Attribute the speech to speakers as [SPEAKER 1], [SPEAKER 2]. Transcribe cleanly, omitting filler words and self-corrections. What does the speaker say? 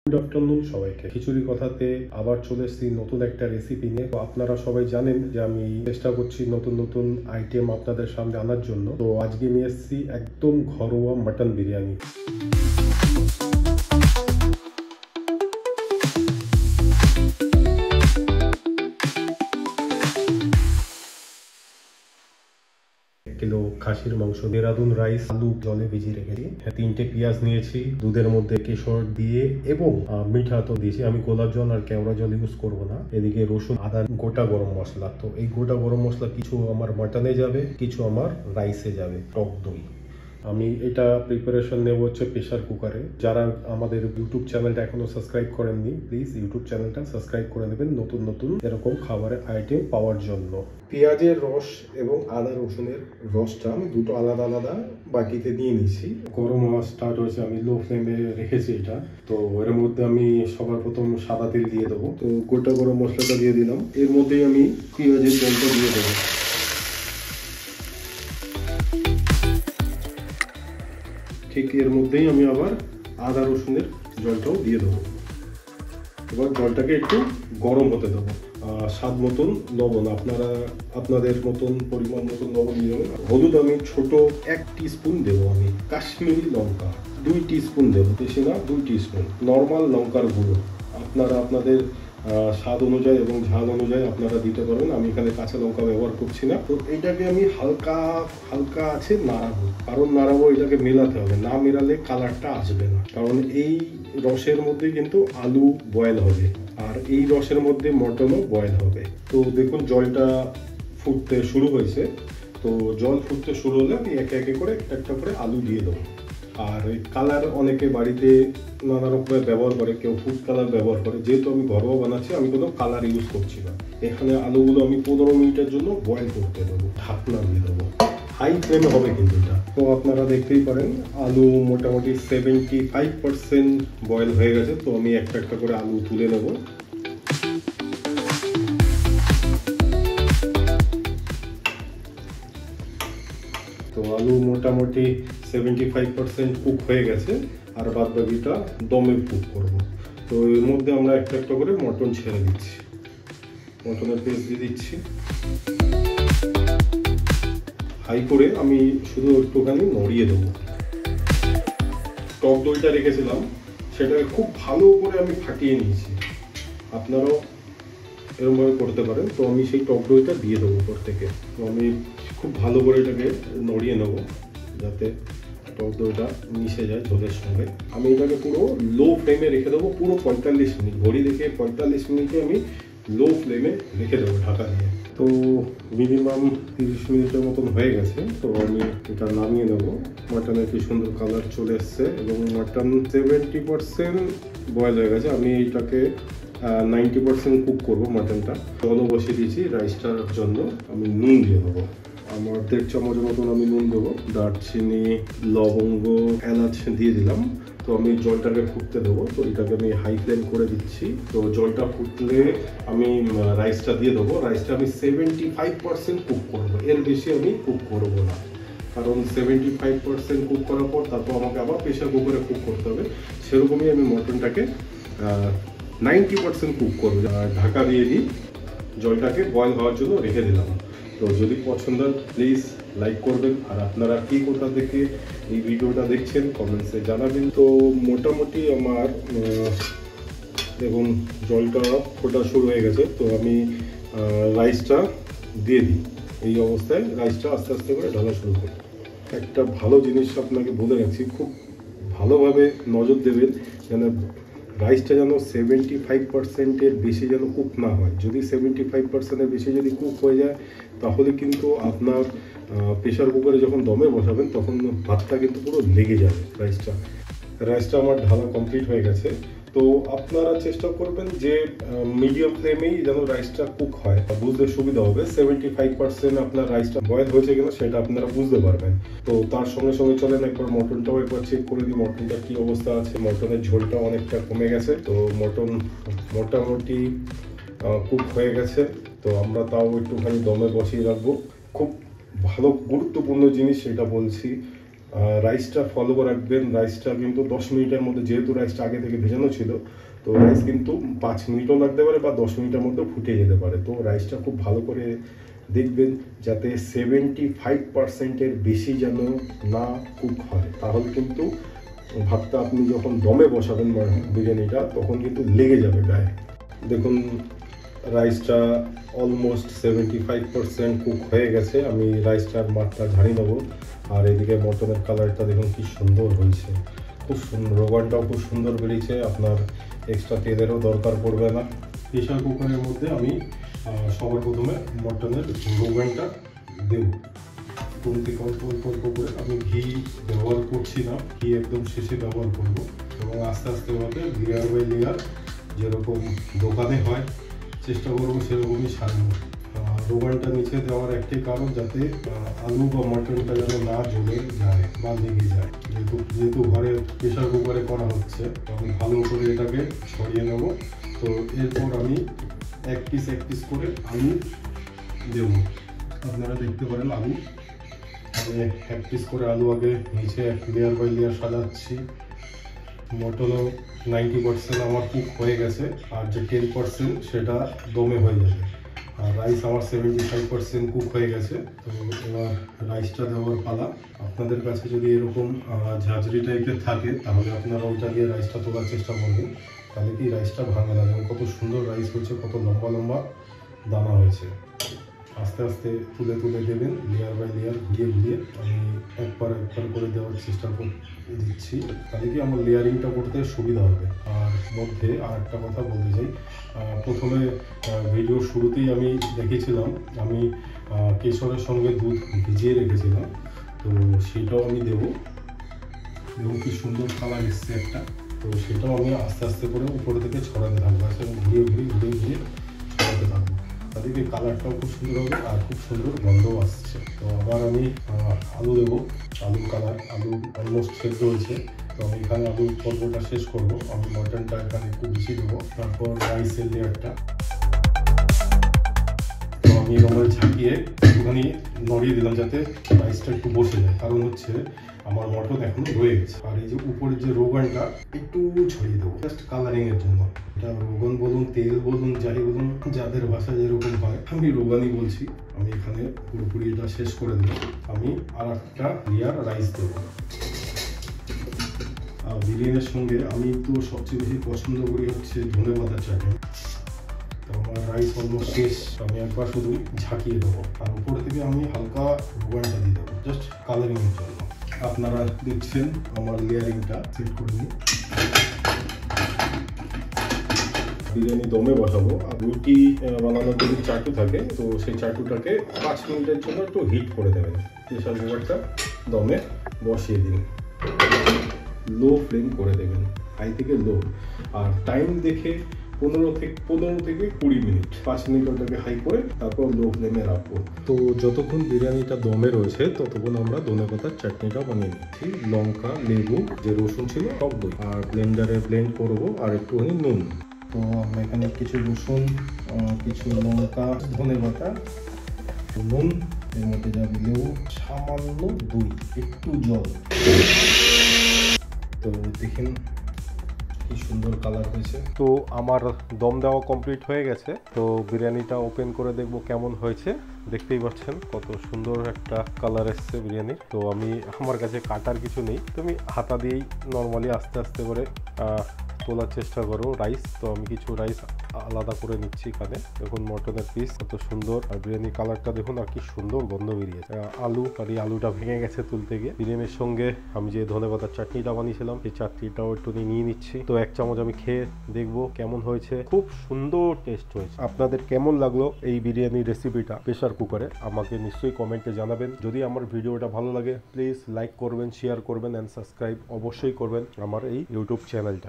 [SPEAKER 1] Good afternoon সবাইকে। খিচুড়ি কথাতে আবার চলে এসেছি নতুন একটা রেসিপি নিয়ে। তো আপনারা সবাই জানেন যে আমি চেষ্টা করছি নতুন নতুন আইটেম আপনাদের সামনে আনার জন্য। তো আজকে নিয়ে এসেছি একদম ঘরোয়া মাটন বিরিয়ানি। কিলো খাসির মাংস, দেরাদুন রাইস, আলু জলে ভিজিয়ে রেখেছি, 3টে পেঁয়াজ নিয়েছি, দুধের মধ্যে কেশর দিয়ে এবং মিঠা তো দিয়েছি। আমি গোলাপ জল আর কেওড়া জল ইউজ করব না। এদিকে রসুন, আদা, গোটা গরম মশলা। তো এই গোটা গরম মশলা কিছু আমার মাটনে যাবে, কিছু আমার রাইসে যাবে। টক দই আমি এটা প্রিপারেশন নেব হচ্ছে প্রেশার কুকারে। যারা আমাদের ইউটিউব চ্যানেলটা এখনো সাবস্ক্রাইব করেননি, প্লিজ ইউটিউব চ্যানেলটা সাবস্ক্রাইব করে নেবেন নতুন নতুন এরকম খাবারের আইটেম পাওয়ার জন্য। পেঁয়াজের রস এবং আদা রসুনের রসটা আমি দুটো আলাদা আলাদা বাকিতে নিয়ে নিয়েছি। গরম হওয়া স্টার্ট হয়েছে, আমি লো ফ্লেমে রেখেছি এটা। তো এর মধ্যে আমি সবার প্রথম সাদা তেল দিয়ে দেবো। তো গোটা গরম মশলাটা দিয়ে দিলাম। এর মধ্যেই আমি পেঁয়াজের জলটা দিয়ে দেবো। ঠিক এর মধ্যেই আমি আবার আদা রসুনের জলটাও দিয়ে দেবো। এবার জলটাকে একটু গরম হতে দেবো। স্বাদ মতন লবণ, আপনারা আপনাদের মতন পরিমাণ মতন লবণ দিয়ে দেবেন। হলুদ আমি ছোট 1 টিস্পুন দেবো। আমি কাশ্মীরি লঙ্কা 2 টিস্পুন দেবো, বেশি না, 2 টিস্পুন। নর্মাল লঙ্কার গুঁড়ো আপনারা আপনাদের স্বাদ অনুযায়ী এবং ঝাল অনুযায়ী আপনারা দিতে পারবেন। আমি এখানে কাঁচা লঙ্কা ব্যবহার করছি না। তো এইটাকে আমি হালকা হালকা আছে নাড়াবো, কারণ নাড়াবো এটাকে মেলাতে হবে, না মেলালে কালারটা আসবে না। কারণ এই রসের মধ্যে কিন্তু আলু বয়েল হবে আর এই রসের মধ্যে মটনও বয়েল হবে। তো দেখুন জলটা ফুটতে শুরু হয়েছে। তো জল ফুটতে শুরু হলে আমি একে একে করে একটা করে আলু দিয়ে দেবো। আর ওই কালার অনেকে বাড়িতে নানা রকমের ব্যবহার করে, কেউ ফুড কালার ব্যবহার করে। যেহেতু আমি ঘরোয়া বানাচ্ছি, আমি কোনো কালার ইউজ করছি না। এখানে আলুগুলো আমি 15 মিনিটের জন্য বয়েল করতে দেবো, ঢাকনা দিয়ে দেবো। হাই ফ্লেমে হবে কিন্তু এটা। তো আপনারা দেখতেই পারেন আলু মোটামুটি 75% বয়েল হয়ে গেছে। তো আমি একটা একটা করে আলু তুলে নেব। তো আলু মোটামুটি 75% কুক হয়ে গেছে, আর বাদ বাকিটা দমে কুক করব। তো এর মধ্যে আমরা একটা একটা করে মটন ছেড়ে দিচ্ছি, মটনের পিস দিয়ে দিচ্ছি। হাই করে আমি শুধু একটুখানি নড়িয়ে দেবো। টক দইটা রেখেছিলাম, সেটাকে খুব ভালো করে আমি ফাটিয়ে নিয়েছি। আপনারাও এরকমভাবে করতে পারেন। তো আমি সেই টক দইটা দিয়ে দেবো উপর থেকে। তো আমি খুব ভালো করে এটাকে নড়িয়ে নেবো যাতে টক দইটা মিশে যায় ঝোলের সঙ্গে। আমি এটাকে পুরো লো ফ্লেমে রেখে দেবো, পুরো 45 মিনিট। ঘড়ি দেখে 45 মিনিটে আমি লো ফ্লেমে রেখে দেবো ঢাকা দিয়ে। তো মিনিমাম 30 মিনিটের মতন হয়ে গেছে। তো আমি এটা নামিয়ে নেবো। মাটনের কি সুন্দর কালার চলে এসছে এবং মাটন 70% বয়েল হয়ে গেছে। আমি এটাকে 90% কুক করবো মাটনটা। জলও বসিয়ে দিয়েছি রাইসটার জন্য। আমি নুন দিয়ে দেবো, আমার 1.5 চামচ মতন আমি নুন দেবো। দারচিনি, লবঙ্গ, এলাচ দিয়ে দিলাম। তো আমি জলটাকে ফুটতে দেবো। তো এটাকে আমি হাই ফ্লেম করে দিচ্ছি। তো জলটা ফুটলে আমি রাইসটা দিয়ে দেবো। রাইসটা আমি 75% কুক করবো, এর বেশি আমি কুক করবো না। কারণ 75% কুক করার পর তারপর আমাকে আবার প্রেশার কুকারে কুক করতে হবে। সেরকমই আমি মটনটাকে 90% কুক করবো। ঢাকা দিয়ে দিই, জলটাকে বয়েল হওয়ার জন্য রেখে দিলাম। তো যদি পছন্দ হয় প্লিজ লাইক করবেন, আর আপনারা কি কোথা থেকে এই ভিডিওটা দেখছেন কমেন্টসে জানাবেন। তো মোটামুটি আমার দেখুন জলটা ফোটা শুরু হয়ে গেছে। তো আমি রাইসটা দিয়ে দিই। এই অবস্থায় রাইসটা আস্তে আস্তে করে ঢালা শুরু করি। একটা ভালো জিনিস আপনাকে বলে রাখছি, খুব ভালোভাবে নজর দেবেন যেন রাইসটা যেন 75%-এর বেশি যেন কুক না হয়। যদি 75%-এর বেশি যদি কুক হয়ে যায় তাহলে কিন্তু আপনার প্রেশার কুকারে যখন দমে বসাবেন তখন ভাতটা কিন্তু পুরো লেগে যাবে। রাইসটা আমার ঢালা কমপ্লিট হয়ে গেছে। তো আপনারা চেষ্টা করবেন যে মিডিয়াম ফ্লেমেই যেন রাইসটা কুক হয়, বুঝতে সুবিধা হবে। 75% আপনার রাইসটা বয়েল হয়েছে কিনা সেটা আপনারা বুঝতে পারবেন। তো তার সঙ্গে সঙ্গে চলেন একবার মটনটাও একবার চেক করে দিই মটনটা কি অবস্থা আছে। মটনের ঝোলটা অনেকটা কমে গেছে। তো মটন মোটামুটি কুক হয়ে গেছে। তো আমরা তাও একটুখানি দমে বসিয়ে রাখবো। খুব ভালো গুরুত্বপূর্ণ জিনিস সেটা বলছি, রাইসটা ফলো করে রাখবেন। রাইসটা কিন্তু 10 মিনিটের মধ্যে, যেহেতু রাইসটা আগে থেকে ভেজানো ছিল, তো রাইস কিন্তু 5 মিনিটও লাগতে পারে বা 10 মিনিটের মধ্যে ফুটে যেতে পারে। তো রাইসটা খুব ভালো করে দেখবেন যাতে 75%-এর বেশি যেন না কুক হয়, তাহলে কিন্তু ভাতটা আপনি যখন দমে বসাবেন বিরিয়ানিটা, তখন কিন্তু লেগে যাবে গায়ে। দেখুন রাইসটা অলমোস্ট 75% কুক হয়ে গেছে। আমি রাইসটার মাত্রা ঝাড়িয়ে নেবো। আর এদিকে মটনের কালারটা দেখুন কি সুন্দর হয়েছে, খুব সুন্দর, রোগানটাও খুব সুন্দর বেরিয়েছে। আপনার এক্সট্রা তেলেরও দরকার পড়বে না। প্রেশার কুকারের মধ্যে আমি সবার প্রথমে মটনের রোগানটা দেব। কোন থেকে অল্প অল্প অল্প করে, আমি ঘি ব্যবহার করছি না, ঘি একদম শেষে ব্যবহার করবো। এবং আস্তে আস্তে ভাবে লেয়ার বাই লেয়ার যেরকম দোকানে হয় চেষ্টা করবো সেরকমই সাজাবো। রোগানটা নিচে দেওয়ার একটাই কারণ, যাতে আলু বা মটনটা যেন না জমে যায় বা লেগে যায়। যেহেতু ঘরে প্রেশার কুকারে করা হচ্ছে, আমি ভালো করে এটাকে ছড়িয়ে নেব। তো এরপর আমি এক পিস করে আলু দেব। আপনারা দেখতে পারেন আলু, আমি এক পিস করে আলু আগে নিচে লেয়ার বাই লেয়ার সাজাচ্ছি। মটনও 90% আমার কুক হয়ে গেছে, আর যে 10% সেটা দমে হয়ে যাবে। আর রাইস আমার 75% কুক হয়ে গেছে। তো এবার রাইসটা দেওয়ার পালা। আপনাদের কাছে যদি এরকম ঝাঁঝরি টাইপের থাকে, তাহলে আপনারা ওইটা দিয়ে রাইসটা তোলার চেষ্টা করবেন, তাহলে কি রাইসটা ভাঙবে না। এবং কত সুন্দর রাইস হয়েছে, কত লম্বা লম্বা দানা হয়েছে। আস্তে আস্তে তুলে তুলে দেবেন, লেয়ার বাই লেয়ার ঘুরিয়ে ঘুরিয়ে। আমি একবার করে দেওয়ার চেষ্টা দিচ্ছি, তাহলে কি আমার লেয়ারিংটা করতে সুবিধা হবে। আর মধ্যে আর একটা কথা বলতে চাই, প্রথমে ভিডিওর শুরুতেই আমি দেখেছিলাম আমি কেশরের সঙ্গে দুধ ভিজিয়ে রেখেছিলাম, তো সেটাও আমি দেবো। এবং কি সুন্দর কালার এসছে একটা, তো সেটাও আমি আস্তে আস্তে করে উপরে থেকে ছড়াতে থাকবো, এবং ঘুরিয়ে ঘুরিয়ে ছড়াতে থাকবো। তাদেরকে কালারটাও খুব সুন্দর হবে আর খুব সুন্দর গন্ধও আসছে। তো আবার আমি আলু দেবো। আলুর কালার, আলু অলমোস্ট সেদ্ধ হয়েছে। তো আমি এখানে আলুর পর্বটা শেষ করব। আমি মটনটা এখানে একটু বেশি দেবো, তারপর রাইসের লেয়ারটা। তো আমি এরকম ঝাঁকিয়ে একটুখানি নড়িয়ে দিলাম, যাতে রাইসটা একটু বসে যায়। কারণ হচ্ছে আমার মটন এখনো রয়ে গেছে। আর এই যে উপরের যে রোগানটা একটু ছড়িয়ে দেবো, জাস্ট কালারিং এর জন্য। এটা রোগান বলুন, তেল বলুন, যাই বলুন, যাদের ভাষা যেরকম হয়, আমি রোগানই বলছি। আমি এখানে পুরোপুরি এটা শেষ করে দিলাম। আমি আর একটা লেয়ার রাইস দেবো। আর বিরিয়ানির সঙ্গে আমি তো সবচেয়ে বেশি পছন্দ করি হচ্ছে ধনেপাতার চাটনি। তো আমার রাইস অলমোস্ট শেষ। আমি একবার শুধু ঝাঁকিয়ে দেবো, আর উপর থেকে আমি হালকা রোগানটা দিয়ে দেবো, জাস্ট কালারিং এর জন্য। আপনারা দেখছেন আমার লেয়ারিংটা সেট করে নিই। বিরিয়ানি দমে বসাবো। আর রুটি বানানোর যদি চাটু থাকে, তো সেই চাটুটাকে 5 মিনিটের জন্য একটু হিট করে দেবেন। প্রেশার কুকারটা দমে বসিয়ে দিন, লো ফ্লেম করে দেবেন, হাই থেকে লো। আর টাইম দেখে 15 থেকে 20 মিনিট, 5 মিনিট ওটাকে হাই করে তারপর লো ফ্লেমে রাখবো। তো যতক্ষণ বিরিয়ানিটা দমে রয়েছে, ততক্ষণ আমরা ধনেপাতার চাটনিটা বানিয়ে নিচ্ছি। লঙ্কা, লেবু, যে রসুন ছিল, টক দই, আর ব্লেন্ডারে ব্লেন্ড করবো, আর একটুখানি নুন। তো আমরা এখানে কিছু রসুন, কিছু লঙ্কা, ধনেপাতা, নুন, এর মধ্যে যাবে লেবু, সামান্য দই, একটু জল। তো দেখেন কি সুন্দর কালার হয়েছে। তো আমার দম দেওয়া কমপ্লিট হয়ে গেছে। তো বিরিয়ানিটা ওপেন করে দেখবো কেমন হয়েছে। দেখতেই পাচ্ছেন কত সুন্দর একটা কালার এসছে বিরিয়ানির। তো আমার কাছে কাটার কিছু নেই, তো আমি হাতা দিয়েই নর্মালি আস্তে আস্তে করে তোলার চেষ্টা করো রাইস। তো আমি কিছু রাইস আলাদা করে নিচ্ছি এখানে। দেখুন মটনের পিস কত সুন্দর, আর বিরিয়ানির কালারটা দেখুন, আর কি সুন্দর গন্ধ বেরিয়েছে। আলু, আর এই আলুটা ভেঙে গেছে তুলতে গিয়ে। বিরিয়ানির সঙ্গে আমি যে ধনেপাতার চাটনিটা বানিয়েছিলাম, সেই চাটনিটাও একটু নিয়ে নিচ্ছি। তো 1 চামচ আমি খেয়ে দেখবো কেমন হয়েছে। খুব সুন্দর টেস্ট হয়েছে। আপনাদের কেমন লাগলো এই বিরিয়ানির রেসিপিটা প্রেশার কুকারে, আমাকে নিশ্চয়ই কমেন্টে জানাবেন। যদি আমার ভিডিওটা ভালো লাগে, প্লিজ লাইক করবেন, শেয়ার করবেন, অ্যান্ড সাবস্ক্রাইব অবশ্যই করবেন আমার এই ইউটিউব চ্যানেলটা।